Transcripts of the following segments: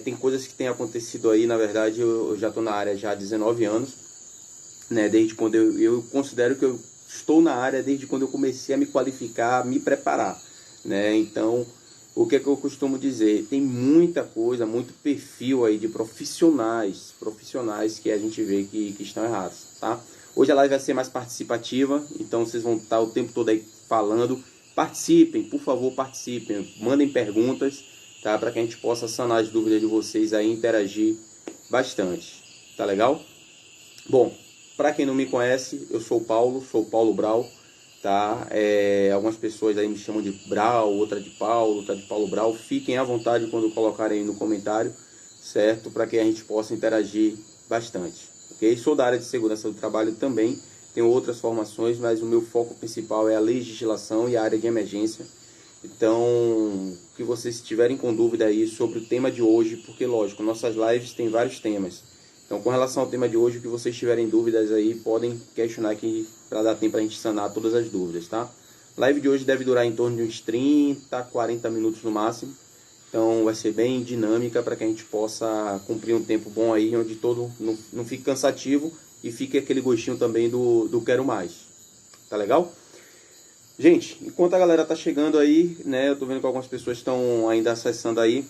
Tem coisas que têm acontecido aí, na verdade, eu já estou na área já há 19 anos, né? Desde quando eu considero que eu estou na área desde quando eu comecei a me qualificar, a me preparar, né? Então, o que é que eu costumo dizer? Tem muita coisa, muito perfil aí de profissionais que a gente vê que estão errados, tá? Hoje a live vai ser mais participativa, então vocês vão estar o tempo todo aí falando. Participem, por favor, participem, mandem perguntas, tá? Para que a gente possa sanar as dúvidas de vocês aí, interagir bastante, tá legal? Bom, para quem não me conhece, eu sou o Paulo Brau, tá? Algumas pessoas aí me chamam de Brau, outra de Paulo Brau. Fiquem à vontade quando colocarem aí no comentário, certo? Para que a gente possa interagir bastante, ok? Sou da área de segurança do trabalho também, tenho outras formações, mas o meu foco principal é a legislação e a área de emergência. Então, que vocês estiverem com dúvida aí sobre o tema de hoje, porque lógico, nossas lives têm vários temas. Então, com relação ao tema de hoje, o que vocês tiverem dúvidas aí, podem questionar aqui para dar tempo para a gente sanar todas as dúvidas, tá? A live de hoje deve durar em torno de uns 30, 40 minutos no máximo. Então, vai ser bem dinâmica para que a gente possa cumprir um tempo bom aí, onde todo não fique cansativo e fique aquele gostinho também do quero mais. Tá legal? Gente, enquanto a galera tá chegando aí, né, eu tô vendo que algumas pessoas estão ainda acessando aí,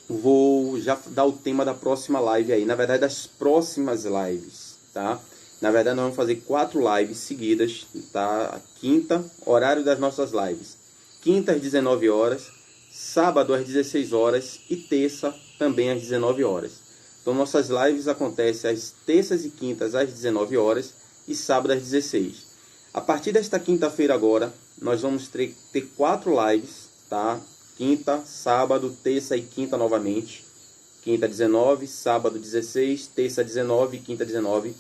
vou já dar o tema da próxima live aí, na verdade das próximas lives, tá? Na verdade nós vamos fazer 4 lives seguidas, tá? Quinta, horário das nossas lives. Quinta às 19 horas, sábado às 16 horas e terça também às 19 horas. Então nossas lives acontecem às terças e quintas às 19 horas e sábado às 16. A partir desta quinta-feira agora, nós vamos ter 4 lives, tá? Quinta, sábado, terça e quinta novamente. Quinta 19, sábado 16, terça 19 e quinta 19.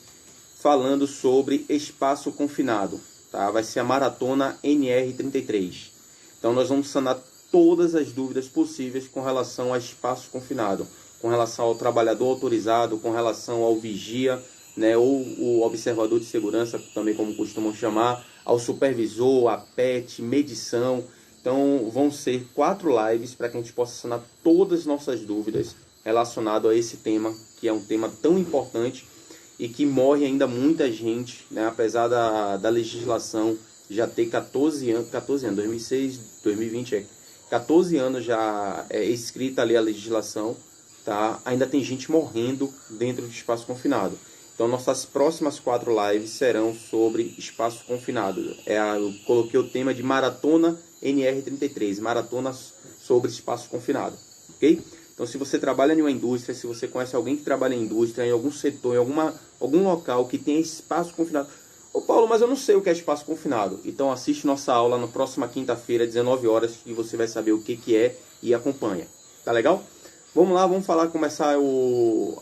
Falando sobre espaço confinado, tá? Vai ser a maratona NR33. Então nós vamos sanar todas as dúvidas possíveis com relação a espaço confinado. Com relação ao trabalhador autorizado, com relação ao vigia, né, ou o observador de segurança, também como costumam chamar, ao supervisor, a PET, medição. Então vão ser 4 lives para que a gente possa sanar todas as nossas dúvidas relacionadas a esse tema, que é um tema tão importante e que morre ainda muita gente, né, apesar da legislação já ter 14 anos, 2006, 2020, 14 anos já escrita ali a legislação, tá? Ainda tem gente morrendo dentro do espaço confinado. Então, nossas próximas 4 lives serão sobre espaço confinado. Eu coloquei o tema de maratona NR33, maratona sobre espaço confinado, ok? Então, se você trabalha em uma indústria, se você conhece alguém que trabalha em indústria, em algum setor, em algum local que tem espaço confinado. Ô Paulo, mas eu não sei o que é espaço confinado. Então, assiste nossa aula na próxima quinta-feira, 19 horas, e você vai saber o que é e acompanha. Tá legal? Vamos lá, vamos começar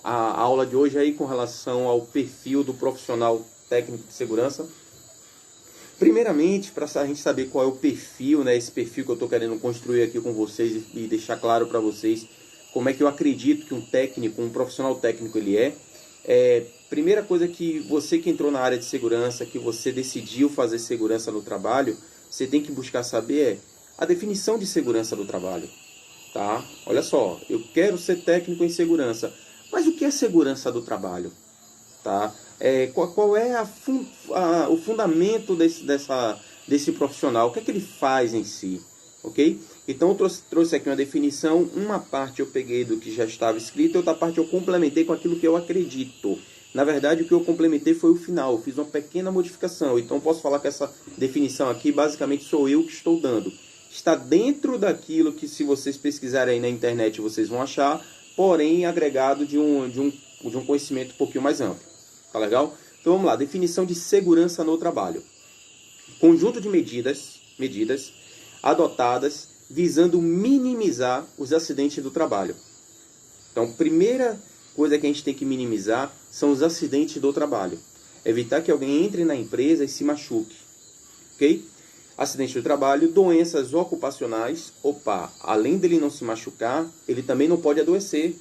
a aula de hoje aí com relação ao perfil do profissional técnico de segurança. Primeiramente, para a gente saber qual é o perfil, né, esse perfil que eu estou querendo construir aqui com vocês e deixar claro para vocês como é que eu acredito que um profissional técnico ele primeira coisa que você que entrou na área de segurança, que você decidiu fazer segurança no trabalho, você tem que buscar saber a definição de segurança do trabalho. Tá? Olha só, eu quero ser técnico em segurança, mas o que é segurança do trabalho? Tá? Qual é o fundamento desse profissional? O que é que ele faz em si? Ok? Então eu trouxe aqui uma definição, uma parte eu peguei do que já estava escrito, outra parte eu complementei com aquilo que eu acredito. Na verdade, o que eu complementei foi o final, eu fiz uma pequena modificação. Então eu posso falar que essa definição aqui, basicamente, sou eu que estou dando. Está dentro daquilo que, se vocês pesquisarem aí na internet, vocês vão achar, porém agregado de um conhecimento um pouquinho mais amplo. Tá legal? Então vamos lá, definição de segurança no trabalho. Conjunto de medidas adotadas visando minimizar os acidentes do trabalho. Então, primeira coisa que a gente tem que minimizar são os acidentes do trabalho. Evitar que alguém entre na empresa e se machuque. Ok? Acidente do trabalho, doenças ocupacionais. Além dele não se machucar, ele também não pode adoecer.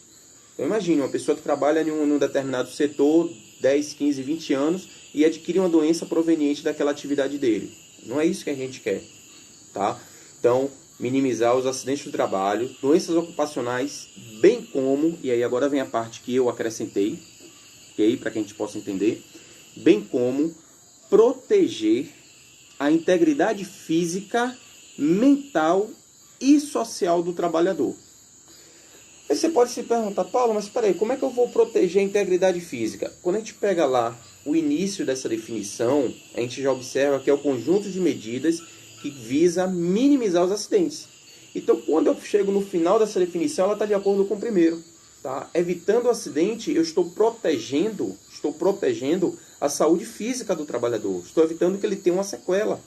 Então imagine uma pessoa que trabalha em um determinado setor 10, 15, 20 anos e adquire uma doença proveniente daquela atividade dele. Não é isso que a gente quer, tá? Então, minimizar os acidentes do trabalho, doenças ocupacionais, bem como, e aí agora vem a parte que eu acrescentei, ok? Para que a gente possa entender, bem como proteger a integridade física, mental e social do trabalhador. Aí você pode se perguntar, Paulo, mas espera aí, como é que eu vou proteger a integridade física? Quando a gente pega lá o início dessa definição, a gente já observa que é o conjunto de medidas que visa minimizar os acidentes. Então, quando eu chego no final dessa definição, ela está de acordo com o primeiro. Tá? Evitando o acidente, eu estou protegendo a saúde física do trabalhador. Estou evitando que ele tenha uma sequela,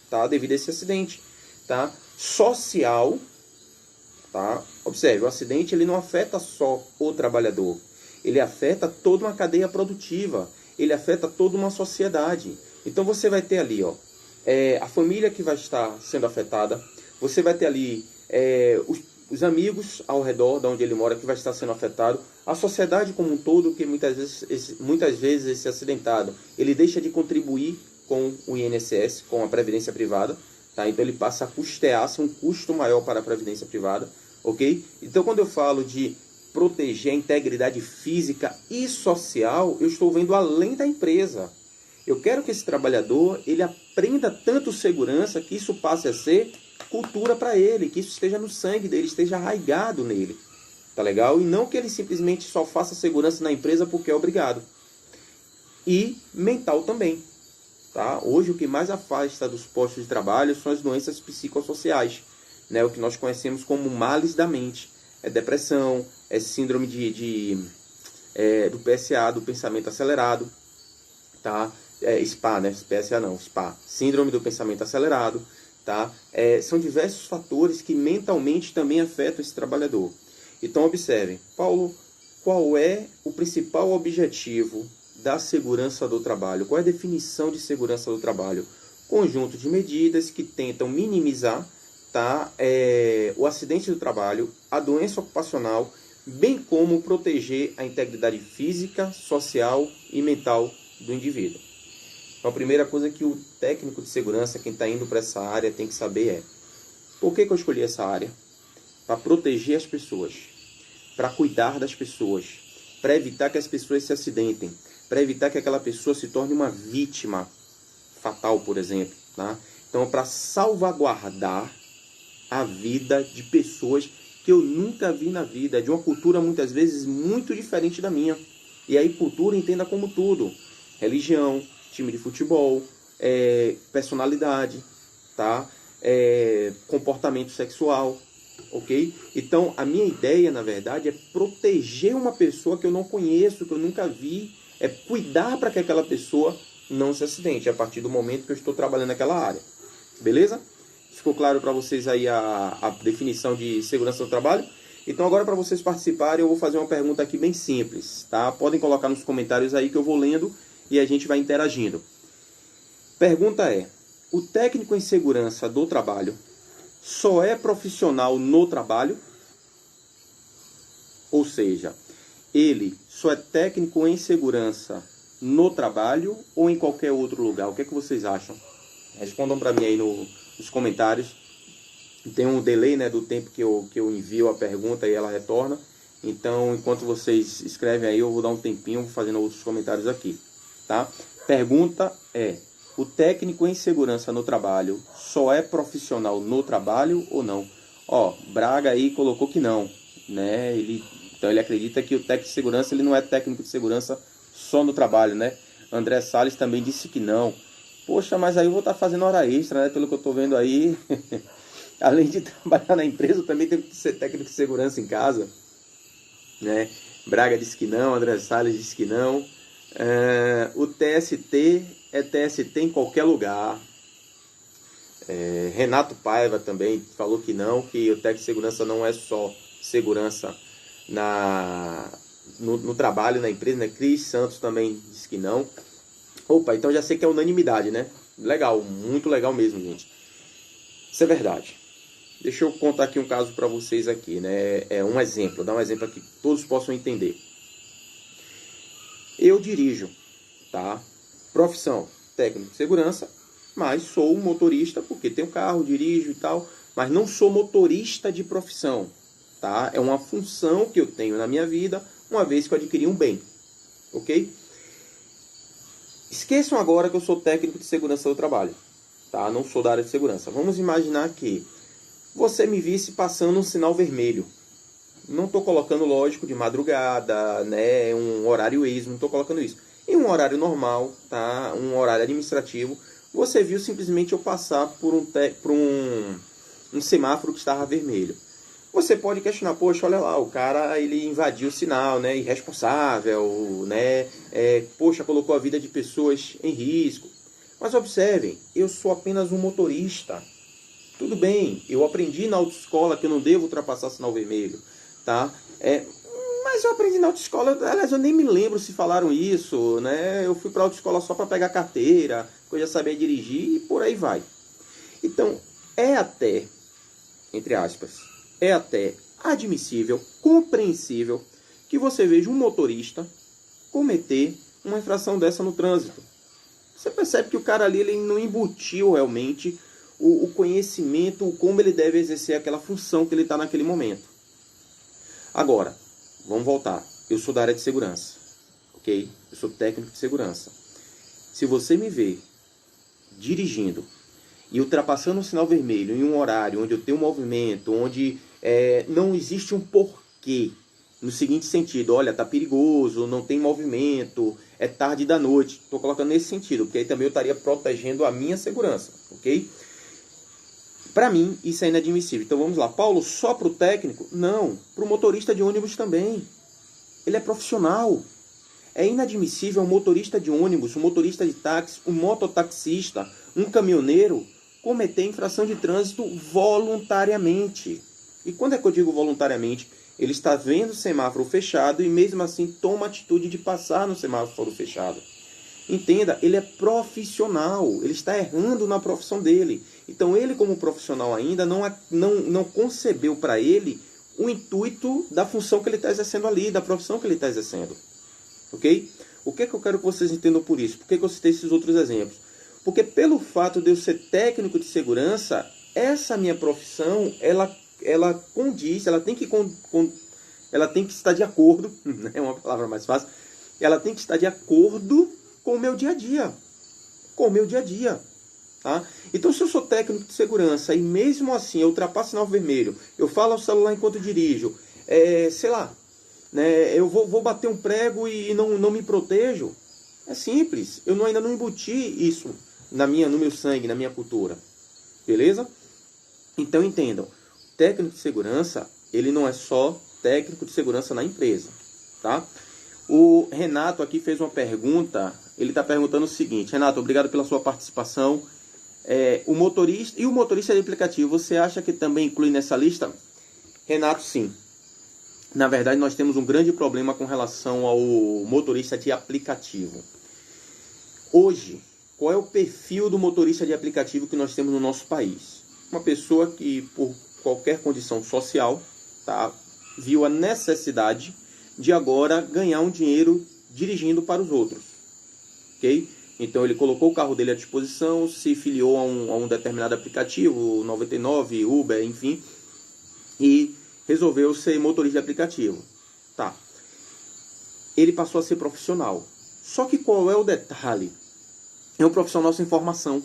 tá? Devido a esse acidente. Tá? Social, tá? Observe, o acidente ele não afeta só o trabalhador. Ele afeta toda uma cadeia produtiva. Ele afeta toda uma sociedade. Então você vai ter ali, ó, a família que vai estar sendo afetada. Você vai ter ali os amigos ao redor de onde ele mora que vai estar sendo afetado. A sociedade como um todo, que muitas vezes esse acidentado ele deixa de contribuir com o INSS, com a Previdência Privada. Tá? Então ele passa a custear-se um custo maior para a Previdência Privada. Ok? Então quando eu falo de proteger a integridade física e social, eu estou vendo além da empresa. Eu quero que esse trabalhador ele aprenda tanto segurança que isso passe a ser cultura para ele, que isso esteja no sangue dele, esteja arraigado nele. Tá legal? E não que ele simplesmente só faça segurança na empresa porque é obrigado. E mental também. Tá? Hoje o que mais afasta dos postos de trabalho são as doenças psicossociais, né? O que nós conhecemos como males da mente. É depressão, é síndrome do PSA, do pensamento acelerado, tá? SPA, né? PSA não, SPA. Síndrome do pensamento acelerado, tá? São diversos fatores que mentalmente também afetam esse trabalhador. Então, observem, Paulo, qual é o principal objetivo da segurança do trabalho? Qual é a definição de segurança do trabalho? Conjunto de medidas que tentam minimizar, tá? O acidente do trabalho, a doença ocupacional, bem como proteger a integridade física, social e mental do indivíduo. Então, a primeira coisa que o técnico de segurança, quem está indo para essa área, tem que saber é: por que eu escolhi essa área? Para proteger as pessoas, para cuidar das pessoas, para evitar que as pessoas se acidentem, para evitar que aquela pessoa se torne uma vítima fatal, por exemplo. Tá? Então, para salvaguardar a vida de pessoas que eu nunca vi na vida, de uma cultura muitas vezes muito diferente da minha. E aí cultura entenda como tudo: religião, time de futebol, personalidade, tá? Comportamento sexual, ok? Então a minha ideia, na verdade, é proteger uma pessoa que eu não conheço, que eu nunca vi, é cuidar para que aquela pessoa não se acidente a partir do momento que eu estou trabalhando naquela área. Beleza? Ficou claro para vocês aí a definição de segurança do trabalho? Então agora, para vocês participarem, eu vou fazer uma pergunta aqui bem simples, tá? Podem colocar nos comentários aí que eu vou lendo e a gente vai interagindo. Pergunta é: o técnico em segurança do trabalho só é profissional no trabalho? Ou seja, ele só é técnico em segurança no trabalho ou em qualquer outro lugar? O que é que vocês acham? Respondam para mim aí nos comentários. Tem um delay, né, do tempo que eu envio a pergunta e ela retorna. Então, enquanto vocês escrevem aí, eu vou dar um tempinho fazendo outros comentários aqui. Tá? Pergunta é: o técnico em segurança no trabalho só é profissional no trabalho ou não? Ó, Braga aí colocou que não, né? Então ele acredita que o técnico de segurança ele não é técnico de segurança só no trabalho, né? André Salles também disse que não. Poxa, mas aí eu vou estar fazendo hora extra, né? Pelo que eu estou vendo aí. Além de trabalhar na empresa, eu também tenho que ser técnico de segurança em casa, né? Braga disse que não, André Salles disse que não. O TST é TST em qualquer lugar. Renato Paiva também falou que não, que o técnico de segurança não é só segurança no trabalho, na empresa, né? Cris Santos também disse que não. Opa, então já sei que é unanimidade, né? Legal, muito legal mesmo, gente. Isso é verdade. Deixa eu contar aqui um caso para vocês aqui, né? Um exemplo, dar um exemplo aqui que todos possam entender. Eu dirijo, tá? Profissão, técnico de segurança, mas sou motorista porque tenho carro, dirijo e tal. mas não sou motorista de profissão, tá? É uma função que eu tenho na minha vida, uma vez que eu adquiri um bem, ok? Esqueçam agora que eu sou técnico de segurança do trabalho, tá? Não sou da área de segurança. Vamos imaginar que você me visse passando um sinal vermelho. Não estou colocando, lógico, de madrugada, né, um horário extra, não estou colocando isso. Em um horário normal, tá, um horário administrativo, você viu simplesmente eu passar por um semáforo que estava vermelho. Você pode questionar, poxa, olha lá, o cara ele invadiu o sinal, né, irresponsável, né, poxa, colocou a vida de pessoas em risco. Mas observem, eu sou apenas um motorista. Tudo bem, eu aprendi na autoescola que eu não devo ultrapassar sinal vermelho, tá? Mas eu aprendi na autoescola, aliás, eu nem me lembro se falaram isso, né? Eu fui para a autoescola só para pegar carteira, que eu já sabia dirigir e por aí vai. Então, é até, entre aspas, é até admissível, compreensível, que você veja um motorista cometer uma infração dessa no trânsito. Você percebe que o cara ali ele não embutiu realmente o conhecimento, como ele deve exercer aquela função que ele está naquele momento. Agora, vamos voltar. Eu sou da área de segurança, ok? Eu sou técnico de segurança. Se você me vê dirigindo e ultrapassando um sinal vermelho em um horário onde eu tenho um movimento, onde não existe um porquê, no seguinte sentido, olha, tá perigoso, não tem movimento, é tarde da noite. Estou colocando nesse sentido, porque aí também eu estaria protegendo a minha segurança, ok? Para mim, isso é inadmissível. Então vamos lá. Paulo, só para o técnico? Não. Para o motorista de ônibus também. Ele é profissional. É inadmissível um motorista de ônibus, um motorista de táxi, um mototaxista, um caminhoneiro cometer infração de trânsito voluntariamente. E quando é que eu digo voluntariamente? Ele está vendo o semáforo fechado e mesmo assim toma a atitude de passar no semáforo fechado. Entenda, ele é profissional, ele está errando na profissão dele. Então ele como profissional ainda não concebeu para ele o intuito da função que ele está exercendo ali, da profissão que ele está exercendo. Ok? O que é que eu quero que vocês entendam por isso? Por que eu citei esses outros exemplos? Porque pelo fato de eu ser técnico de segurança, essa minha profissão, ela condiz, ela tem que estar de acordo, é uma palavra mais fácil, ela tem que estar de acordo com o meu dia a dia. Com o meu dia a dia. Tá? Então, se eu sou técnico de segurança e mesmo assim eu ultrapasso sinal vermelho, eu falo ao celular enquanto dirijo, sei lá, né, eu vou bater um prego e não me protejo, é simples. Eu ainda não embuti isso no meu sangue, na minha cultura. Beleza? Então, entendam. Técnico de segurança, ele não é só técnico de segurança na empresa. Tá? O Renato aqui fez uma pergunta. Ele está perguntando o seguinte: Renato, obrigado pela sua participação. O motorista de aplicativo, você acha que também inclui nessa lista? Renato, sim. Na verdade, nós temos um grande problema com relação ao motorista de aplicativo. Hoje, qual é o perfil do motorista de aplicativo que nós temos no nosso país? Uma pessoa que, por qualquer condição social, tá, viu a necessidade de agora ganhar um dinheiro dirigindo para os outros. Ok? Então ele colocou o carro dele à disposição, se filiou a um determinado aplicativo, 99, Uber, enfim, e resolveu ser motorista de aplicativo. Tá. Ele passou a ser profissional. Só que qual é o detalhe? É um profissional sem formação.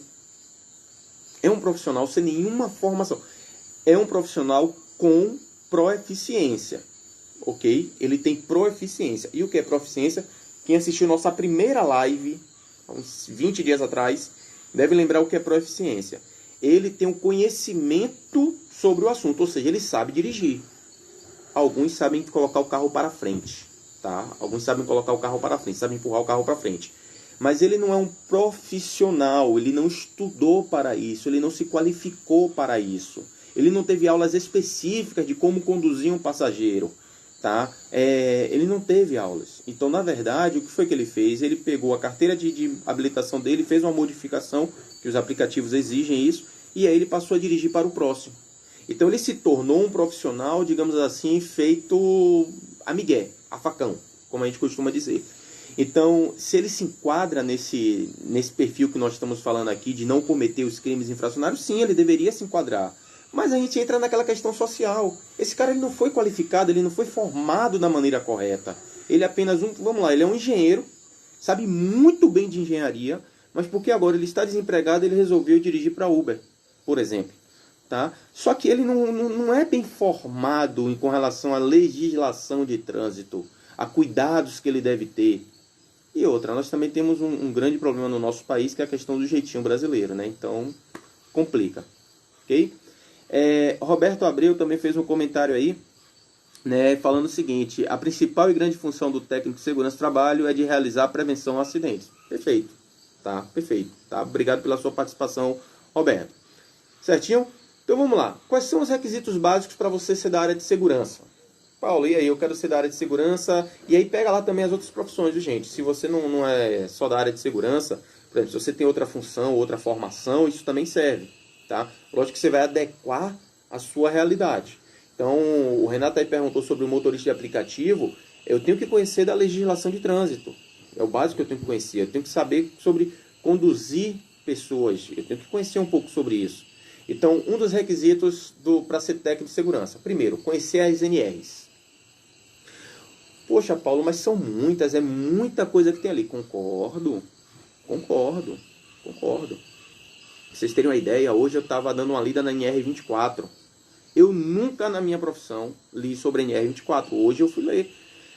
É um profissional sem nenhuma formação. É um profissional com proeficiência. Ok? Ele tem proeficiência. E o que é proeficiência? Quem assistiu nossa primeira live, há uns 20 dias atrás, deve lembrar o que é proeficiência. Ele tem um conhecimento sobre o assunto, ou seja, ele sabe dirigir. Alguns sabem colocar o carro para frente, tá? Alguns sabem colocar o carro para frente, sabem empurrar o carro para frente. Mas ele não é um profissional, ele não estudou para isso, ele não se qualificou para isso. Ele não teve aulas específicas de como conduzir um passageiro. Tá? Ele não teve aulas. Então, na verdade, o que foi que ele fez? Ele pegou a carteira de habilitação dele, fez uma modificação, que os aplicativos exigem isso, e aí ele passou a dirigir para o próximo. Então, ele se tornou um profissional, digamos assim, feito a migué, a facão, como a gente costuma dizer. Então, se ele se enquadra nesse perfil que nós estamos falando aqui, de não cometer os crimes infracionários, sim, ele deveria se enquadrar. Mas a gente entra naquela questão social. Esse cara ele não foi qualificado, ele não foi formado da maneira correta. Ele é apenas vamos lá, ele é um engenheiro, sabe muito bem de engenharia, mas porque agora ele está desempregado, ele resolveu dirigir para Uber, por exemplo. Tá? Só que ele não é bem formado com relação à legislação de trânsito, a cuidados que ele deve ter. E outra, nós também temos um grande problema no nosso país, que é a questão do jeitinho brasileiro, né? Então, complica. Ok? Roberto Abreu também fez um comentário aí, né, falando o seguinte: a principal e grande função do técnico de segurança do trabalho é de realizar a prevenção a acidentes. Perfeito. Tá? Perfeito. Tá? Obrigado pela sua participação, Roberto. Certinho? Então vamos lá. Quais são os requisitos básicos para você ser da área de segurança? Paulo, e aí? Eu quero ser da área de segurança. E aí pega lá também as outras profissões, viu, gente? Se você não é só da área de segurança, por exemplo, se você tem outra função, outra formação, isso também serve. Tá? Lógico que você vai adequar a sua realidade. Então, o Renato aí perguntou sobre o motorista de aplicativo. Eu tenho que conhecer da legislação de trânsito. É o básico que eu tenho que conhecer. Eu tenho que saber sobre conduzir pessoas. Eu tenho que conhecer um pouco sobre isso. Então, um dos requisitos para ser técnico de segurança. Primeiro, conhecer as NRs. Poxa, Paulo, mas são muitas, é muita coisa que tem ali. Concordo. Pra vocês terem uma ideia, hoje eu estava dando uma lida na NR24. Eu nunca na minha profissão li sobre a NR24. Hoje eu fui ler.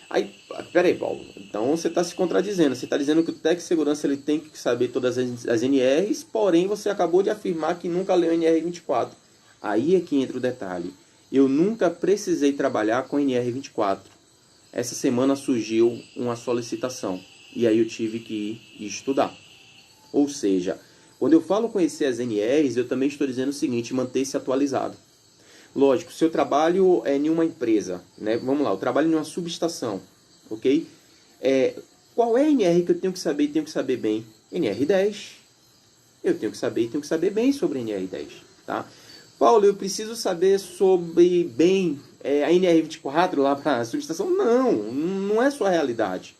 Aí, peraí, Paulo. Então você está se contradizendo. Você está dizendo que o técnico de segurança ele tem que saber todas as NRs, porém você acabou de afirmar que nunca leu a NR24. Aí é que entra o detalhe. Eu nunca precisei trabalhar com a NR24. Essa semana surgiu uma solicitação. E aí eu tive que ir estudar. Ou seja, quando eu falo conhecer as NRs, eu também estou dizendo o seguinte: manter-se atualizado. Lógico, se eu trabalho em uma empresa, né? Vamos lá, eu trabalho em uma subestação, ok? Qual é a NR que eu tenho que saber e tenho que saber bem? NR10. Eu tenho que saber e tenho que saber bem sobre a NR10, tá? Paulo, eu preciso saber sobre bem a NR24 lá para a subestação? Não é sua realidade,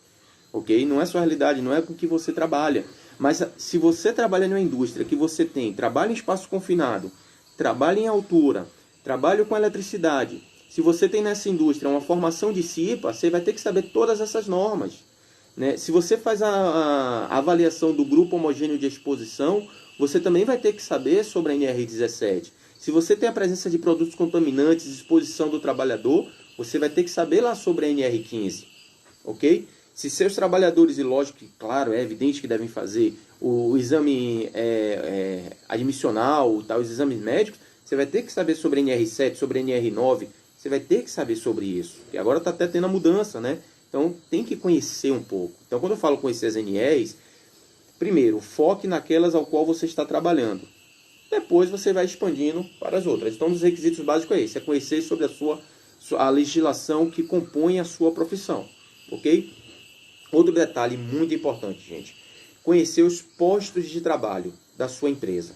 ok? Não é sua realidade, não é com que você trabalha. Mas se você trabalha em uma indústria que você tem, trabalha em espaço confinado, trabalha em altura, trabalho com eletricidade. Se você tem nessa indústria uma formação de CIPA, você vai ter que saber todas essas normas. Né? Se você faz a avaliação do grupo homogêneo de exposição, você também vai ter que saber sobre a NR17. Se você tem a presença de produtos contaminantes, exposição do trabalhador, você vai ter que saber lá sobre a NR15. Ok? Se seus trabalhadores, e lógico que, claro, é evidente que devem fazer o exame admissional, os exames médicos, você vai ter que saber sobre NR7, sobre NR9, você vai ter que saber sobre isso. E agora está até tendo a mudança, né? Então tem que conhecer um pouco. Então quando eu falo conhecer as NRs, primeiro, foque naquelas ao qual você está trabalhando. Depois você vai expandindo para as outras. Então um dos requisitos básicos é esse, é conhecer sobre a legislação que compõe a sua profissão. Ok? Outro detalhe muito importante, gente. Conhecer os postos de trabalho da sua empresa.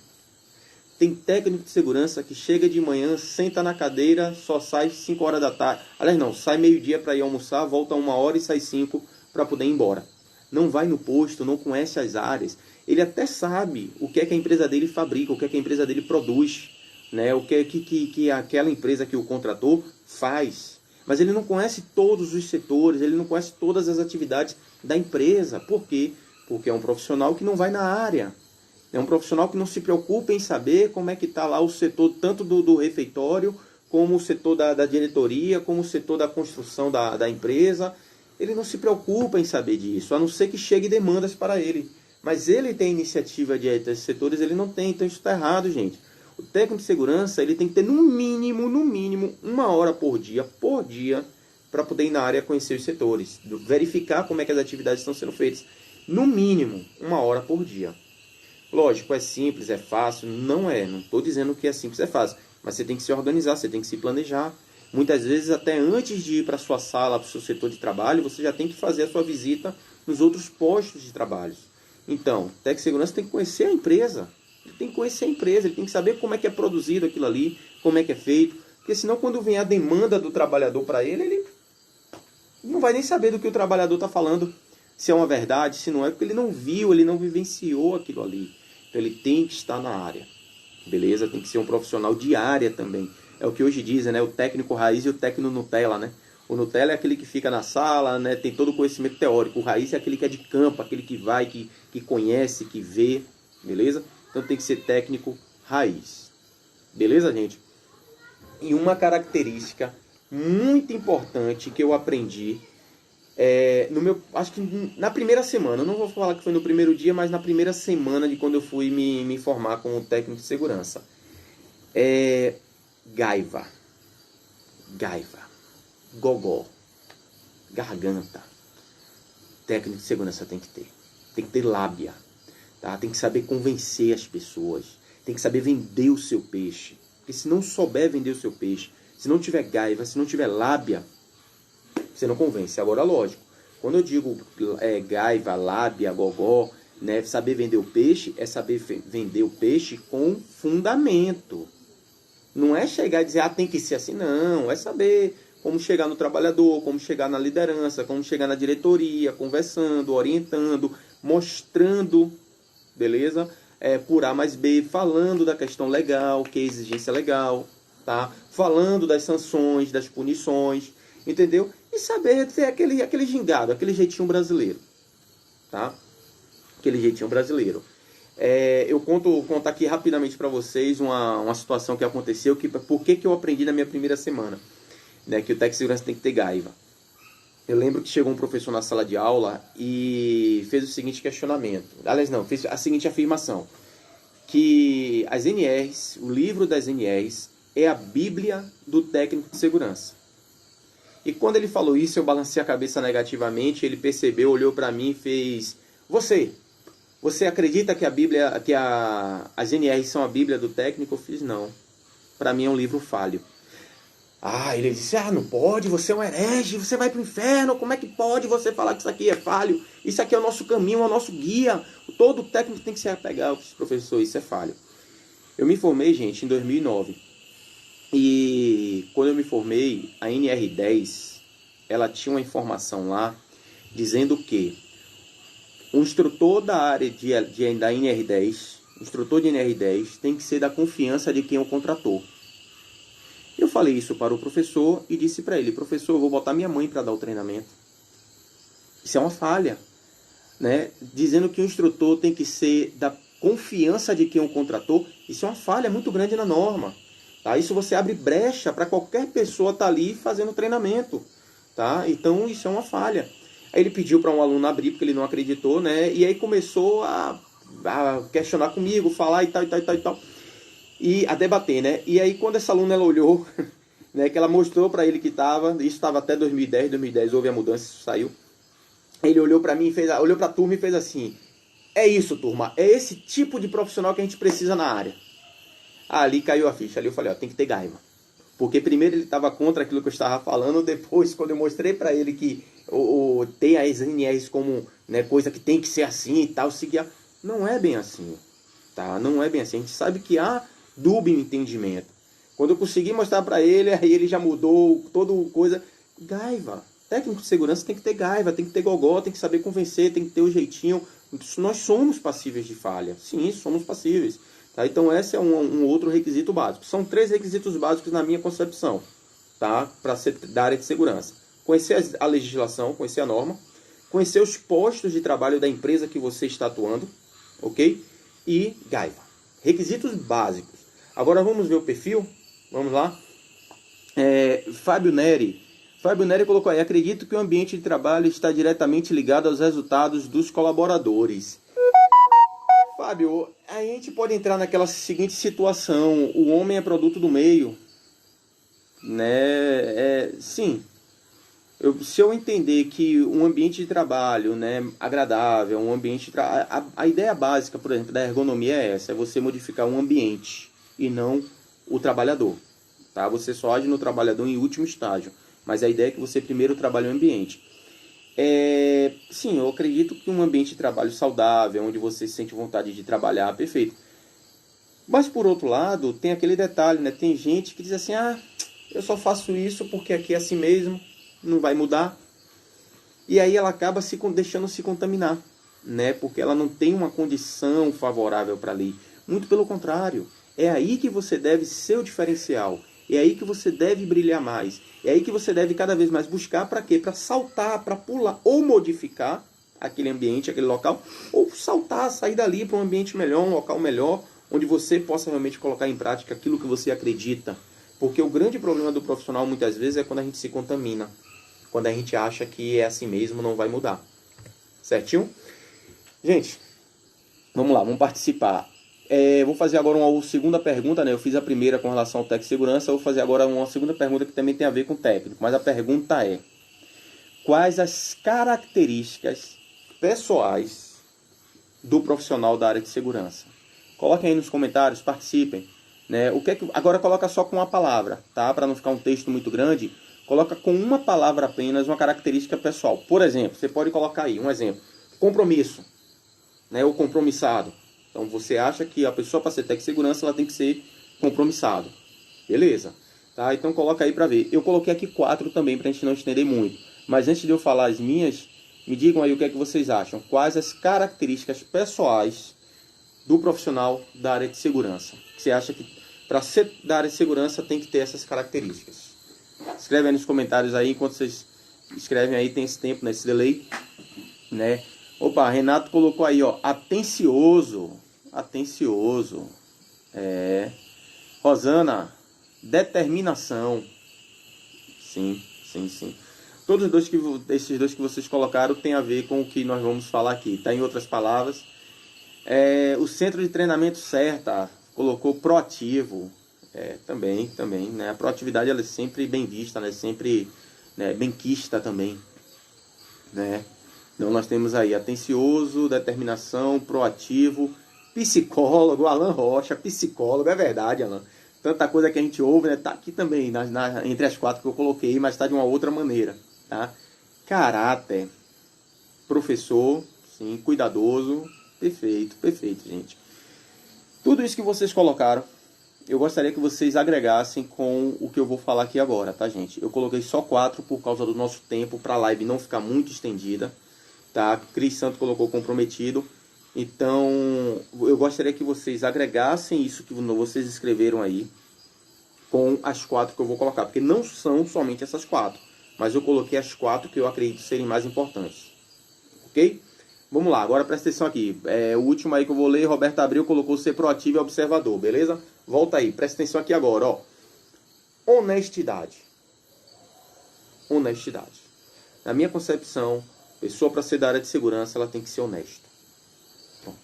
Tem técnico de segurança que chega de manhã, senta na cadeira, só sai 5 horas da tarde. Aliás, não, sai meio-dia para ir almoçar, volta 1 hora e sai 5 para poder ir embora. Não vai no posto, não conhece as áreas. Ele até sabe o que é que a empresa dele fabrica, o que é que a empresa dele produz, né? O que é que aquela empresa que o contratou faz. Mas ele não conhece todos os setores, ele não conhece todas as atividades da empresa. Por quê? Porque é um profissional que não vai na área. É um profissional que não se preocupa em saber como é que está lá o setor, tanto do refeitório, como o setor da diretoria, como o setor da construção da empresa. Ele não se preocupa em saber disso, a não ser que chegue demandas para ele. Mas ele tem iniciativa de esses setores, ele não tem, então isso está errado, gente. O técnico de segurança ele tem que ter no mínimo, 1 hora por dia, para poder ir na área conhecer os setores, verificar como é que as atividades estão sendo feitas. No mínimo, 1 hora por dia. Lógico, é simples, é fácil, não estou dizendo que é simples, é fácil, mas você tem que se organizar, você tem que se planejar. Muitas vezes, até antes de ir para a sua sala, para o seu setor de trabalho, você já tem que fazer a sua visita nos outros postos de trabalho. Então, o técnico de segurança tem que conhecer a empresa, ele tem que conhecer a empresa, ele tem que saber como é que é produzido aquilo ali, como é que é feito, porque senão quando vem a demanda do trabalhador para ele não vai nem saber do que o trabalhador está falando, se é uma verdade, se não é, porque ele não viu, ele não vivenciou aquilo ali. Então ele tem que estar na área. beleza? Tem que ser um profissional de área também. É o que hoje dizem, né? O técnico raiz e o técnico Nutella, né? O Nutella é aquele que fica na sala, né? Tem todo o conhecimento teórico. O raiz é aquele que é de campo, aquele que vai, que conhece, que vê, beleza? Então tem que ser técnico raiz. Beleza, gente? E uma característica muito importante que eu aprendi no meu, acho que na primeira semana, eu não vou falar que foi no primeiro dia, mas na primeira semana de quando eu fui me formar como técnico de segurança. Gaiva, gogó, garganta. Técnico de segurança tem que ter lábia, tá? Tem que saber convencer as pessoas, tem que saber vender o seu peixe. Porque se não souber vender o seu peixe, se não tiver gaiva, se não tiver lábia, você não convence. Agora, lógico, quando eu digo gaiva, lábia, gogó, né, saber vender o peixe, é saber vender o peixe com fundamento. Não é chegar e dizer, tem que ser assim, não. É saber como chegar no trabalhador, como chegar na liderança, como chegar na diretoria, conversando, orientando, mostrando, beleza? Por A mais B, falando da questão legal, que é exigência legal, tá? Falando das sanções, das punições, entendeu? E saber ter aquele gingado, aquele jeitinho brasileiro, tá? Aquele jeitinho brasileiro. Eu conto aqui rapidamente para vocês uma situação que aconteceu, por que eu aprendi na minha primeira semana, né, que o técnico de segurança tem que ter gaiva. Eu lembro que chegou um professor na sala de aula e fez o seguinte questionamento. Aliás, não, fez a seguinte afirmação. Que as NRs, o livro das NRs, é a Bíblia do técnico de segurança. E quando ele falou isso, eu balancei a cabeça negativamente, ele percebeu, olhou para mim e fez... Você acredita que a Bíblia, as NRs são a Bíblia do técnico? Eu fiz, não. Para mim é um livro falho. Ele disse, não pode, você é um herege, você vai para o inferno, como é que pode você falar que isso aqui é falho? Isso aqui é o nosso caminho, é o nosso guia, todo técnico tem que se apegar. Eu disse, professor, isso é falho. Eu me formei, gente, em 2009. E quando eu me formei, a NR10, ela tinha uma informação lá, dizendo que o instrutor da área da NR10, o instrutor de NR10, tem que ser da confiança de quem o contratou. Eu falei isso para o professor e disse para ele, professor, eu vou botar minha mãe para dar o treinamento. Isso é uma falha, né? Dizendo que o instrutor tem que ser da confiança de quem o contratou, isso é uma falha muito grande na norma. Tá? Isso você abre brecha para qualquer pessoa estar ali fazendo treinamento. Tá? Então isso é uma falha. Aí ele pediu para um aluno abrir, porque ele não acreditou, né? E aí começou a questionar comigo, falar e tal. E a debater, né? E aí quando essa aluna ela olhou, né, que ela mostrou para ele que estava, isso estava até 2010 houve a mudança, isso saiu. Ele olhou para mim, olhou para a turma e fez assim, é isso, turma, é esse tipo de profissional que a gente precisa na área. Ali caiu a ficha, ali eu falei, tem que ter gaiva. Porque primeiro ele estava contra aquilo que eu estava falando, depois quando eu mostrei para ele que tem as NRs como, né, coisa que tem que ser assim e tal, seguia, não é bem assim, tá? Não é bem assim, a gente sabe que há dúbio entendimento. Quando eu consegui mostrar para ele, aí ele já mudou toda coisa. Gaiva. Técnico de segurança tem que ter gaiva, tem que ter gogó, tem que saber convencer, tem que ter o jeitinho. Nós somos passíveis de falha. Sim, somos passíveis. Tá? Então esse é um outro requisito básico. São 3 requisitos básicos na minha concepção, tá? Para ser da área de segurança. Conhecer a legislação, conhecer a norma, conhecer os postos de trabalho da empresa que você está atuando, ok? E gaiva. Requisitos básicos. Agora vamos ver o perfil. Vamos lá. Fábio Neri. Fábio Neri colocou aí, acredito que o ambiente de trabalho está diretamente ligado aos resultados dos colaboradores. Fábio, a gente pode entrar naquela seguinte situação, o homem é produto do meio, né? Sim, se eu entender que um ambiente de trabalho, né, agradável, um ambiente a ideia básica, por exemplo, da ergonomia é essa, é você modificar um ambiente e não o trabalhador, tá? Você só age no trabalhador em último estágio, mas a ideia é que você primeiro trabalhe o ambiente. Sim, eu acredito que um ambiente de trabalho saudável, onde você sente vontade de trabalhar, perfeito. Mas por outro lado, tem aquele detalhe, né? Tem gente que diz assim, eu só faço isso porque aqui é assim mesmo, não vai mudar. E aí ela acaba deixando se contaminar, né? Porque ela não tem uma condição favorável para ali. Muito pelo contrário, É aí que você deve ser o diferencial. É aí que você deve brilhar mais. É aí que você deve cada vez mais buscar para quê? Para saltar, para pular ou modificar aquele ambiente, aquele local, ou saltar, sair dali para um ambiente melhor, um local melhor, onde você possa realmente colocar em prática aquilo que você acredita. Porque o grande problema do profissional muitas vezes é quando a gente se contamina. Quando a gente acha que é assim mesmo, não vai mudar. Certinho? Gente, vamos lá, vamos participar. Vou fazer agora uma segunda pergunta, né? Eu fiz a primeira com relação ao técnico de segurança, eu vou fazer agora uma segunda pergunta que também tem a ver com o técnico. Mas a pergunta é: quais as características pessoais do profissional da área de segurança? Coloquem aí nos comentários, participem. Né? Agora coloca só com uma palavra, tá? Para não ficar um texto muito grande, coloca com uma palavra apenas uma característica pessoal. Por exemplo, você pode colocar aí um exemplo: compromisso, né? Ou compromissado. Então você acha que a pessoa para ser técnico de segurança ela tem que ser compromissado. Beleza. Tá? Então coloca aí para ver. Eu coloquei aqui 4 também para a gente não estender muito. Mas antes de eu falar as minhas, me digam aí o que é que vocês acham. Quais as características pessoais do profissional da área de segurança? Você acha que para ser da área de segurança tem que ter essas características? Escreve aí nos comentários aí, enquanto vocês escrevem aí, tem esse tempo, nesse delay, né? Opa, Renato colocou aí, ó, atencioso. Atencioso. Rosana, determinação. Sim, sim, sim. Esses dois que vocês colocaram tem a ver com o que nós vamos falar aqui. Tá em outras palavras. O centro de treinamento certa colocou proativo. Também, né? A proatividade ela é sempre bem vista, né? Sempre, né, benquista também, né? Então nós temos aí atencioso, determinação, proativo, psicólogo, Alan Rocha, psicólogo, é verdade, Alan. Tanta coisa que a gente ouve, né? Tá aqui também, entre as 4 que eu coloquei, mas tá de uma outra maneira, tá? Caráter, professor, sim, cuidadoso, perfeito, gente. Tudo isso que vocês colocaram, eu gostaria que vocês agregassem com o que eu vou falar aqui agora, tá, gente? Eu coloquei só 4 por causa do nosso tempo, para a live não ficar muito estendida, tá? Cris Santo colocou comprometido. Então, eu gostaria que vocês agregassem isso que vocês escreveram aí com as 4 que eu vou colocar, porque não são somente essas 4, mas eu coloquei as 4 que eu acredito serem mais importantes, ok? Vamos lá, agora presta atenção aqui. O último aí que eu vou ler, Roberto Abreu colocou ser proativo e observador, beleza? Volta aí, presta atenção aqui agora, ó. Honestidade. Honestidade. Na minha concepção, pessoa para ser da área de segurança, ela tem que ser honesta. Pronto.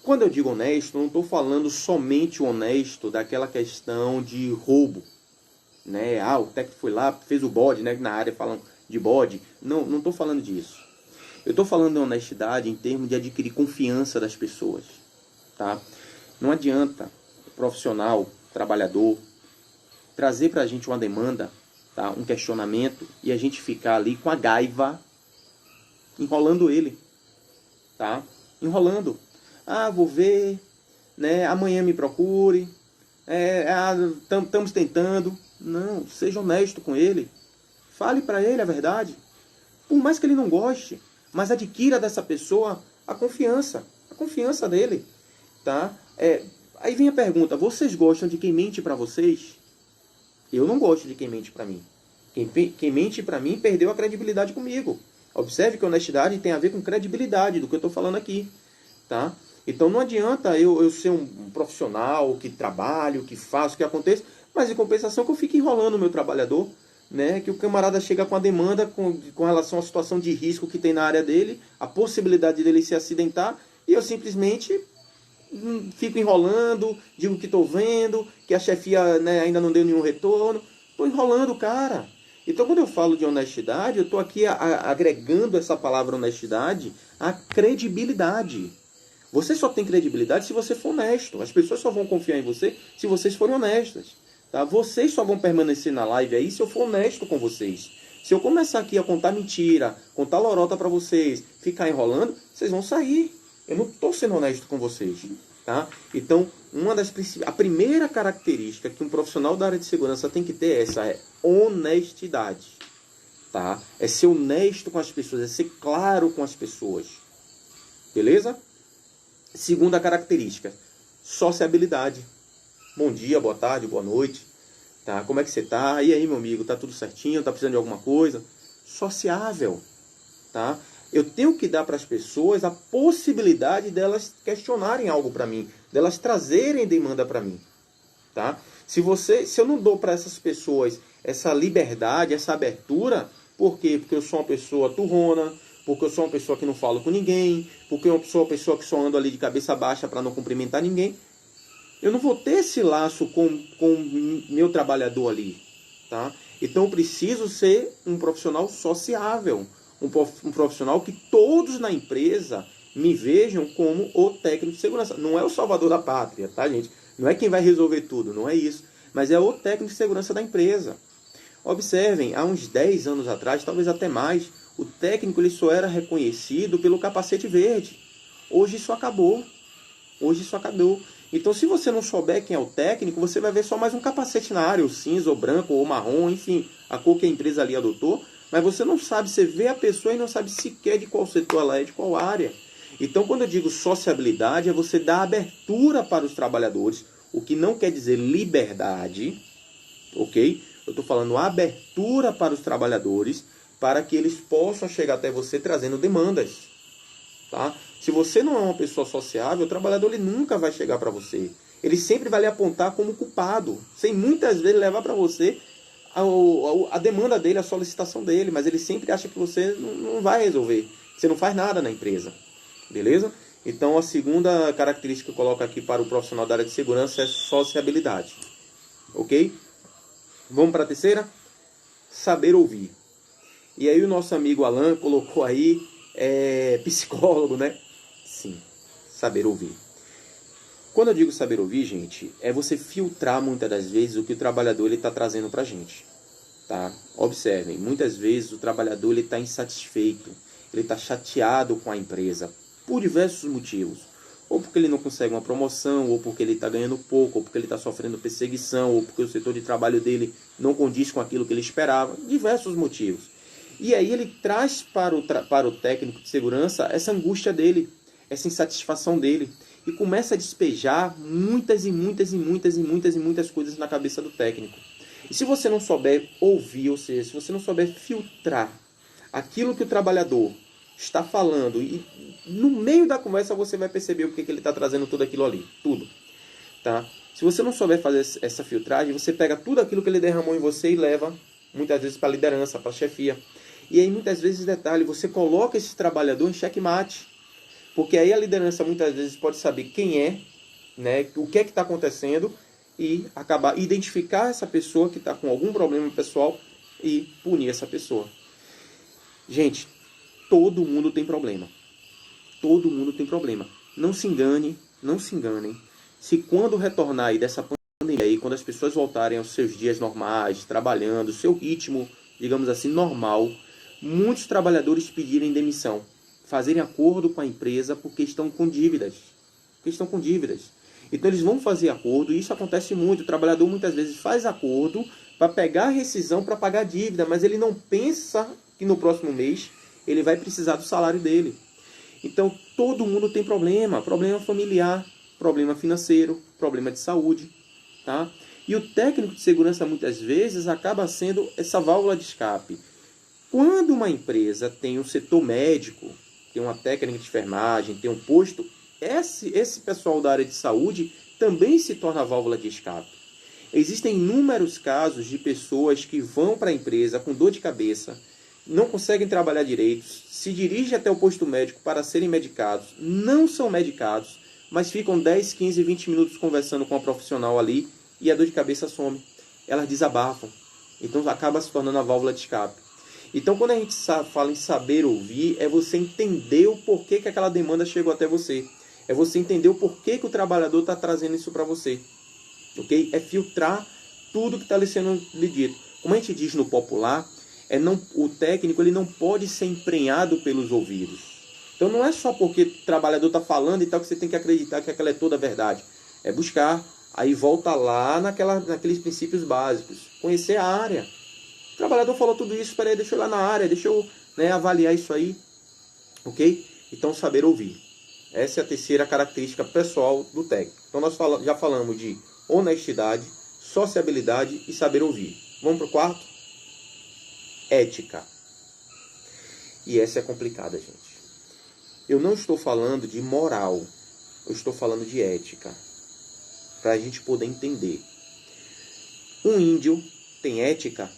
Quando eu digo honesto, não estou falando somente honesto daquela questão de roubo, né? O técnico foi lá, fez o bode, né? Na área falam de bode. Não estou falando disso. Eu estou falando de honestidade em termos de adquirir confiança das pessoas, tá? Não adianta o profissional, trabalhador, trazer para a gente uma demanda, tá? Um questionamento, e a gente ficar ali com a gaiva, enrolando ele, tá? Enrolando. Vou ver, né? Amanhã me procure, estamos tentando. Não, seja honesto com ele. Fale para ele a verdade. Por mais que ele não goste, mas adquira dessa pessoa a confiança dele, tá? Aí vem a pergunta: vocês gostam de quem mente para vocês? Eu não gosto de quem mente para mim. Quem mente para mim perdeu a credibilidade comigo. Observe que honestidade tem a ver com credibilidade do que eu estou falando aqui, tá? Então não adianta eu ser um profissional que trabalho, que faço, que aconteça, mas em compensação que eu fique enrolando o meu trabalhador, né? Que o camarada chega com a demanda com relação à situação de risco que tem na área dele, a possibilidade dele se acidentar, e eu simplesmente fico enrolando, digo que estou vendo, que a chefia, né, ainda não deu nenhum retorno. Estou enrolando o cara. Então, quando eu falo de honestidade, eu estou aqui agregando essa palavra honestidade à credibilidade. Você só tem credibilidade se você for honesto. As pessoas só vão confiar em você se vocês forem honestas. Tá? Vocês só vão permanecer na live aí se eu for honesto com vocês. Se eu começar aqui a contar mentira, contar lorota para vocês, ficar enrolando, vocês vão sair. Eu não estou sendo honesto com vocês. Tá? Então, a primeira característica que um profissional da área de segurança tem que ter é honestidade. Tá? É ser honesto com as pessoas, é ser claro com as pessoas. Beleza? Segunda característica, Sociabilidade. Bom dia, boa tarde, boa noite. Tá? Como é que você tá? E aí, meu amigo, tá tudo certinho? Tá precisando de alguma coisa? Sociável. Tá? Eu tenho que dar para as pessoas a possibilidade delas questionarem algo para mim, delas trazerem demanda para mim. Tá? Se eu não dou para essas pessoas essa liberdade, essa abertura, por quê? Porque eu sou uma pessoa turrona, porque eu sou uma pessoa que não falo com ninguém, porque eu sou uma pessoa que só ando ali de cabeça baixa para não cumprimentar ninguém, eu não vou ter esse laço com meu trabalhador ali. Tá? Então eu preciso ser um profissional sociável, um profissional que todos na empresa me vejam como o técnico de segurança. Não é o salvador da pátria, tá, gente? Não é quem vai resolver tudo, não é isso. Mas é o técnico de segurança da empresa. Observem, há uns 10 anos atrás, talvez até mais, o técnico ele só era reconhecido pelo capacete verde. Hoje isso acabou. Hoje isso acabou. Então, se você não souber quem é o técnico, você vai ver só mais um capacete na área, ou cinza, ou branco, ou marrom, enfim, a cor que a empresa ali adotou. Mas você não sabe, você vê a pessoa e não sabe sequer de qual setor ela é, de qual área. Então, quando eu digo sociabilidade, é você dar abertura para os trabalhadores, o que não quer dizer liberdade, ok? Eu estou falando abertura para os trabalhadores, para que eles possam chegar até você trazendo demandas. Tá? Se você não é uma pessoa sociável, o trabalhador ele nunca vai chegar para você. Ele sempre vai lhe apontar como culpado, sem muitas vezes levar para você a demanda dele, a solicitação dele, mas ele sempre acha que você não vai resolver. Você não faz nada na empresa. Beleza? Então a segunda característica que eu coloco aqui para o profissional da área de segurança é sociabilidade. Ok? Vamos para a terceira? Saber ouvir. E aí o nosso amigo Alan colocou aí psicólogo, né? Sim, saber ouvir. Quando eu digo saber ouvir, gente, é você filtrar muitas das vezes o que o trabalhador está trazendo para a gente. Tá? Observem, muitas vezes o trabalhador está insatisfeito, ele está chateado com a empresa, por diversos motivos. Ou porque ele não consegue uma promoção, ou porque ele está ganhando pouco, ou porque ele está sofrendo perseguição, ou porque o setor de trabalho dele não condiz com aquilo que ele esperava. Diversos motivos. E aí ele traz para o técnico de segurança essa angústia dele, essa insatisfação dele. E começa a despejar muitas coisas na cabeça do técnico. E se você não souber ouvir, ou seja, se você não souber filtrar aquilo que o trabalhador está falando, e no meio da conversa você vai perceber o que ele está trazendo tudo aquilo ali, tudo. Tá? Se você não souber fazer essa filtragem, você pega tudo aquilo que ele derramou em você e leva, muitas vezes, para a liderança, para a chefia. E aí, muitas vezes, detalhe, você coloca esse trabalhador em xeque-mate. Porque aí a liderança, muitas vezes, pode saber quem é, né, o que é que está acontecendo, e identificar essa pessoa que está com algum problema pessoal e punir essa pessoa. Gente, todo mundo tem problema. Todo mundo tem problema. Não se engane, não se enganem. Se quando retornar aí dessa pandemia, aí, quando as pessoas voltarem aos seus dias normais, trabalhando, seu ritmo, digamos assim, normal, muitos trabalhadores pedirem demissão, fazerem acordo com a empresa porque estão com dívidas. Então eles vão fazer acordo, e isso acontece muito. O trabalhador muitas vezes faz acordo para pegar a rescisão para pagar a dívida, mas ele não pensa que no próximo mês ele vai precisar do salário dele. Então todo mundo tem problema familiar, problema financeiro, problema de saúde. Tá? E o técnico de segurança muitas vezes acaba sendo essa válvula de escape. Quando uma empresa tem um setor médico, tem uma técnica de enfermagem, tem um posto, esse pessoal da área de saúde também se torna a válvula de escape. Existem inúmeros casos de pessoas que vão para a empresa com dor de cabeça, não conseguem trabalhar direito, se dirigem até o posto médico para serem medicados, não são medicados, mas ficam 10, 15, 20 minutos conversando com a profissional ali e a dor de cabeça some. Elas desabafam. Então acaba se tornando a válvula de escape. Então, quando a gente fala em saber ouvir, é você entender o porquê que aquela demanda chegou até você. É você entender o porquê que o trabalhador está trazendo isso para você. Ok? É filtrar tudo que está sendo lhe dito. Como a gente diz no popular, o técnico ele não pode ser emprenhado pelos ouvidos. Então, não é só porque o trabalhador está falando e tal que você tem que acreditar que aquela é toda a verdade. É buscar, aí volta lá naqueles princípios básicos. Conhecer a área. O trabalhador falou tudo isso, espera aí, deixa eu ir lá na área, deixa eu avaliar isso aí. Ok? Então, saber ouvir. Essa é a terceira característica pessoal do técnico. Então nós já falamos de honestidade, sociabilidade e saber ouvir. Vamos para o quarto? Ética. E essa é complicada, gente. Eu não estou falando de moral, eu estou falando de ética. Para a gente poder entender. Um índio tem ética?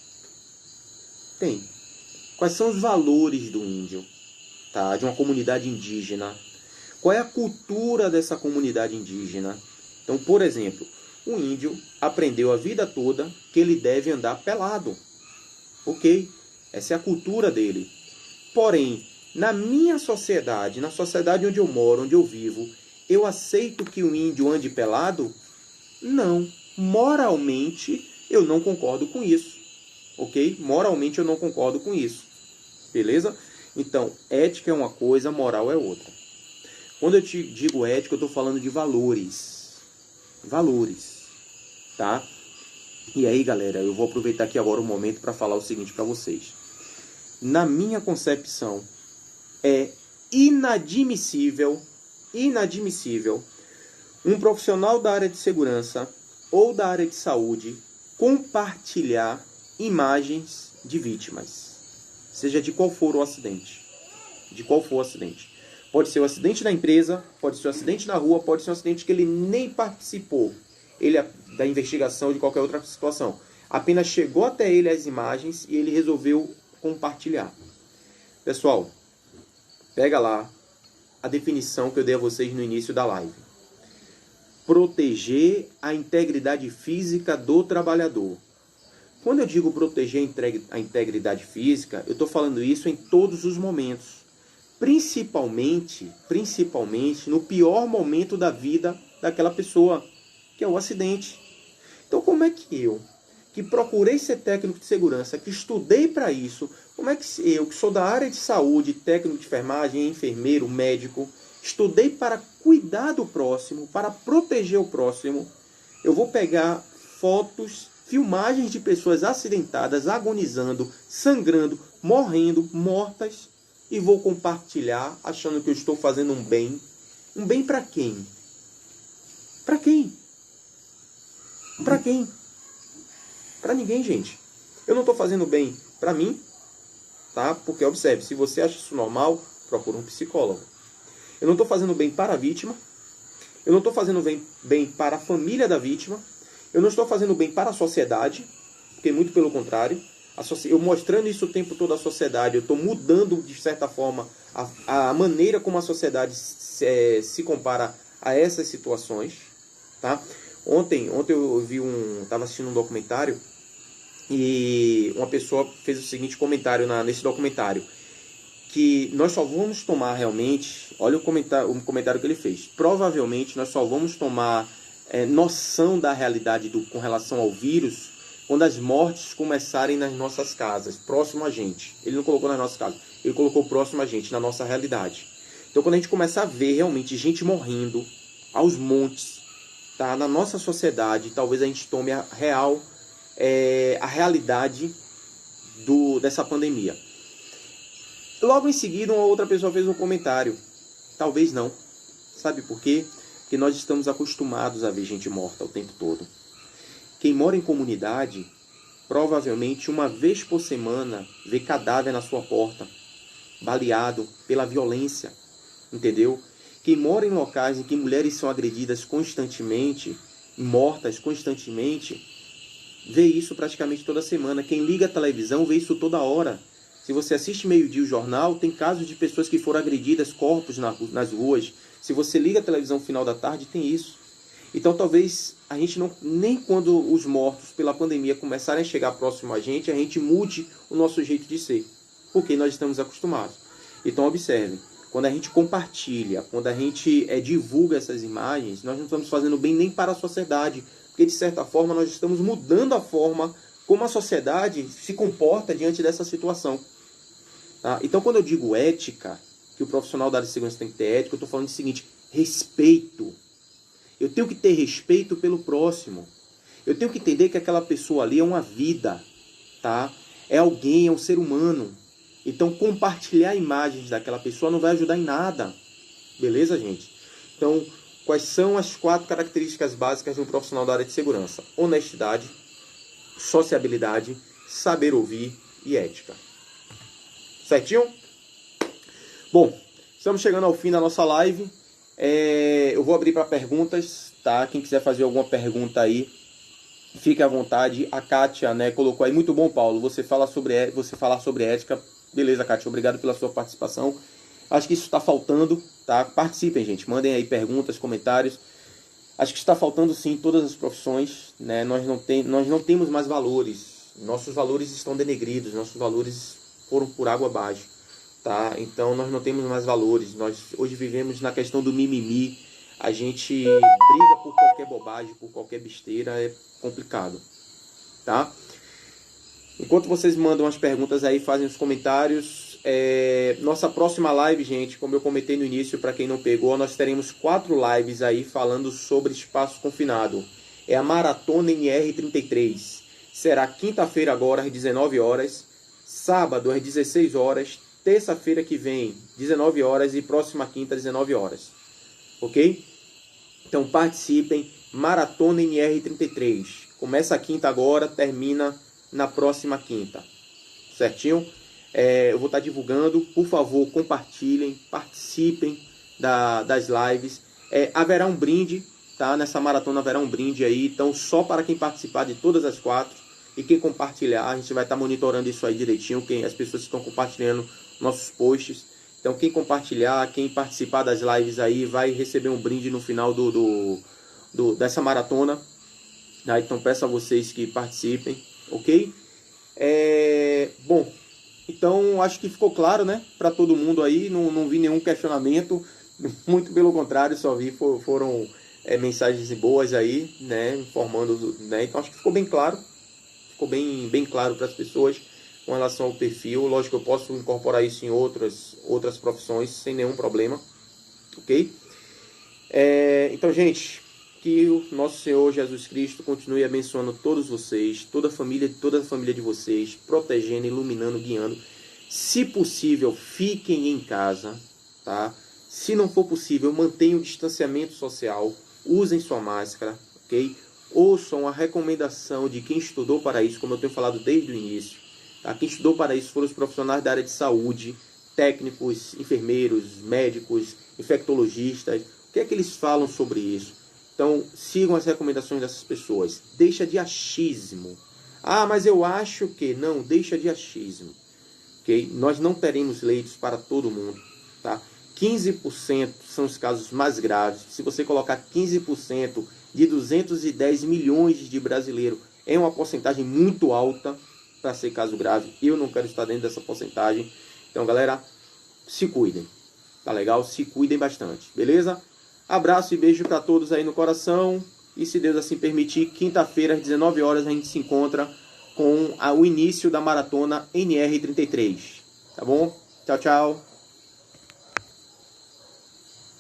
Tem. Quais são os valores do índio? Tá? De uma comunidade indígena? Qual é a cultura dessa comunidade indígena? Então, por exemplo, o índio aprendeu a vida toda que ele deve andar pelado. Ok? Essa é a cultura dele. Porém, na minha sociedade, na sociedade onde eu moro, onde eu vivo, eu aceito que o índio ande pelado? Não. Moralmente, eu não concordo com isso. Ok? Moralmente, eu não concordo com isso. Beleza? Então, ética é uma coisa, moral é outra. Quando eu te digo ética, eu estou falando de valores. Valores. Tá? E aí, galera, eu vou aproveitar aqui agora o momento para falar o seguinte para vocês. Na minha concepção, é inadmissível um profissional da área de segurança ou da área de saúde compartilhar imagens de vítimas. Seja de qual for o acidente. De qual for o acidente. Pode ser o acidente na empresa, pode ser o acidente na rua, pode ser um acidente que ele nem participou da investigação de qualquer outra situação. Apenas chegou até ele as imagens e ele resolveu compartilhar. Pessoal, pega lá a definição que eu dei a vocês no início da live. Proteger a integridade física do trabalhador. Quando eu digo proteger a integridade física, eu estou falando isso em todos os momentos. Principalmente no pior momento da vida daquela pessoa, que é o acidente. Então, como é que eu, que procurei ser técnico de segurança, que estudei para isso, como é que eu, que sou da área de saúde, técnico de enfermagem, enfermeiro, médico, estudei para cuidar do próximo, para proteger o próximo, eu vou pegar fotos, filmagens de pessoas acidentadas, agonizando, sangrando, morrendo, mortas, e vou compartilhar achando que eu estou fazendo um bem. Um bem para quem? Para quem? Para quem? Para ninguém, gente. Eu não estou fazendo bem para mim, tá? Porque observe, se você acha isso normal, procura um psicólogo. Eu não estou fazendo bem para a vítima. Eu não estou fazendo bem para a família da vítima. Eu não estou fazendo bem para a sociedade, porque muito pelo contrário. Eu mostrando isso o tempo todo à sociedade, eu estou mudando, de certa forma, a maneira como a sociedade se compara a essas situações. Tá? Ontem eu estava assistindo um documentário e uma pessoa fez o seguinte comentário nesse documentário, que nós só vamos tomar realmente, olha o comentário que ele fez, provavelmente nós só vamos tomar noção da realidade com relação ao vírus quando as mortes começarem nas nossas casas, próximo a gente. Ele não colocou nas nossas casas, ele colocou próximo a gente, na nossa realidade. Então, quando a gente começar a ver realmente gente morrendo aos montes, tá, na nossa sociedade, talvez a gente tome a realidade dessa pandemia. Logo em seguida, uma outra pessoa fez um comentário. Talvez não. Sabe por quê? Porque nós estamos acostumados a ver gente morta o tempo todo. Quem mora em comunidade, provavelmente uma vez por semana, vê cadáver na sua porta, baleado pela violência, entendeu? Quem mora em locais em que mulheres são agredidas constantemente, mortas constantemente, vê isso praticamente toda semana. Quem liga a televisão vê isso toda hora. Se você assiste meio-dia o jornal, tem casos de pessoas que foram agredidas, corpos nas ruas. Se você liga a televisão no final da tarde, tem isso. Então talvez a gente nem quando os mortos pela pandemia começarem a chegar próximo a gente mude o nosso jeito de ser. Porque nós estamos acostumados. Então observe, quando a gente compartilha, quando a gente divulga essas imagens, nós não estamos fazendo bem nem para a sociedade. Porque de certa forma nós estamos mudando a forma como a sociedade se comporta diante dessa situação. Tá? Então quando eu digo ética, que o profissional da área de segurança tem que ter ética, eu estou falando do seguinte, respeito. Eu tenho que ter respeito pelo próximo. Eu tenho que entender que aquela pessoa ali é uma vida, tá? É alguém, é um ser humano. Então, compartilhar imagens daquela pessoa não vai ajudar em nada. Beleza, gente? Então, quais são as 4 características básicas de um profissional da área de segurança? Honestidade, sociabilidade, saber ouvir e ética. Certinho? Bom, estamos chegando ao fim da nossa live. Eu vou abrir para perguntas, tá? Quem quiser fazer alguma pergunta aí, fique à vontade. A Kátia, né, colocou aí, muito bom, Paulo, você falar sobre ética. Beleza, Kátia, obrigado pela sua participação. Acho que isso está faltando, tá? Participem, gente, mandem aí perguntas, comentários. Acho que está faltando sim em todas as profissões, né? Nós não temos mais valores. Nossos valores estão denegridos, nossos valores foram por água abaixo, tá? Então nós não temos mais valores. Nós hoje vivemos na questão do mimimi. A gente briga por qualquer bobagem, por qualquer besteira, é complicado, tá? Enquanto vocês mandam as perguntas aí, fazem os comentários. Nossa próxima live, gente, como eu comentei no início, para quem não pegou, nós teremos 4 lives aí falando sobre espaço confinado. É a Maratona NR33. Será quinta-feira agora, às 19 horas, sábado, às 16 horas, terça-feira que vem, 19 horas e próxima quinta, 19 horas. Ok? Então participem, Maratona NR33. Começa a quinta agora, termina na próxima quinta. Certinho? Eu vou estar divulgando, por favor, compartilhem, participem das lives. Haverá um brinde, tá? Nessa maratona haverá um brinde aí, então só para quem participar de todas as 4 e quem compartilhar, a gente vai estar monitorando isso aí direitinho, as pessoas que estão compartilhando nossos posts. Então quem compartilhar, quem participar das lives aí, vai receber um brinde no final dessa maratona. Tá? Então peço a vocês que participem, ok? Bom, então acho que ficou claro, né, para todo mundo aí, não vi nenhum questionamento, muito pelo contrário, só vi foram mensagens boas aí, né, informando, né, então acho que ficou bem claro, bem claro para as pessoas com relação ao perfil. Lógico que eu posso incorporar isso em outras profissões sem nenhum problema, ok? Então, gente, que o nosso Senhor Jesus Cristo continue abençoando todos vocês, toda a família de vocês, protegendo, iluminando, guiando. Se possível, fiquem em casa, tá? Se não for possível, mantenham o distanciamento social, usem sua máscara, ok? Ouçam a recomendação de quem estudou para isso, como eu tenho falado desde o início. Tá? Quem estudou para isso foram os profissionais da área de saúde, técnicos, enfermeiros, médicos, infectologistas. O que é que eles falam sobre isso? Então, sigam as recomendações dessas pessoas. Deixa de achismo. Ah, mas eu acho que... Não, deixa de achismo. Okay? Nós não teremos leitos para todo mundo. Tá? 15% são os casos mais graves. Se você colocar 15% de 210 milhões de brasileiros, é uma porcentagem muito alta para ser caso grave. Eu não quero estar dentro dessa porcentagem. Então, galera, se cuidem. Tá legal? Se cuidem bastante. Beleza? Abraço e beijo para todos aí no coração. E se Deus assim permitir, quinta-feira às 19 horas a gente se encontra com o início da maratona NR33. Tá bom? Tchau, tchau.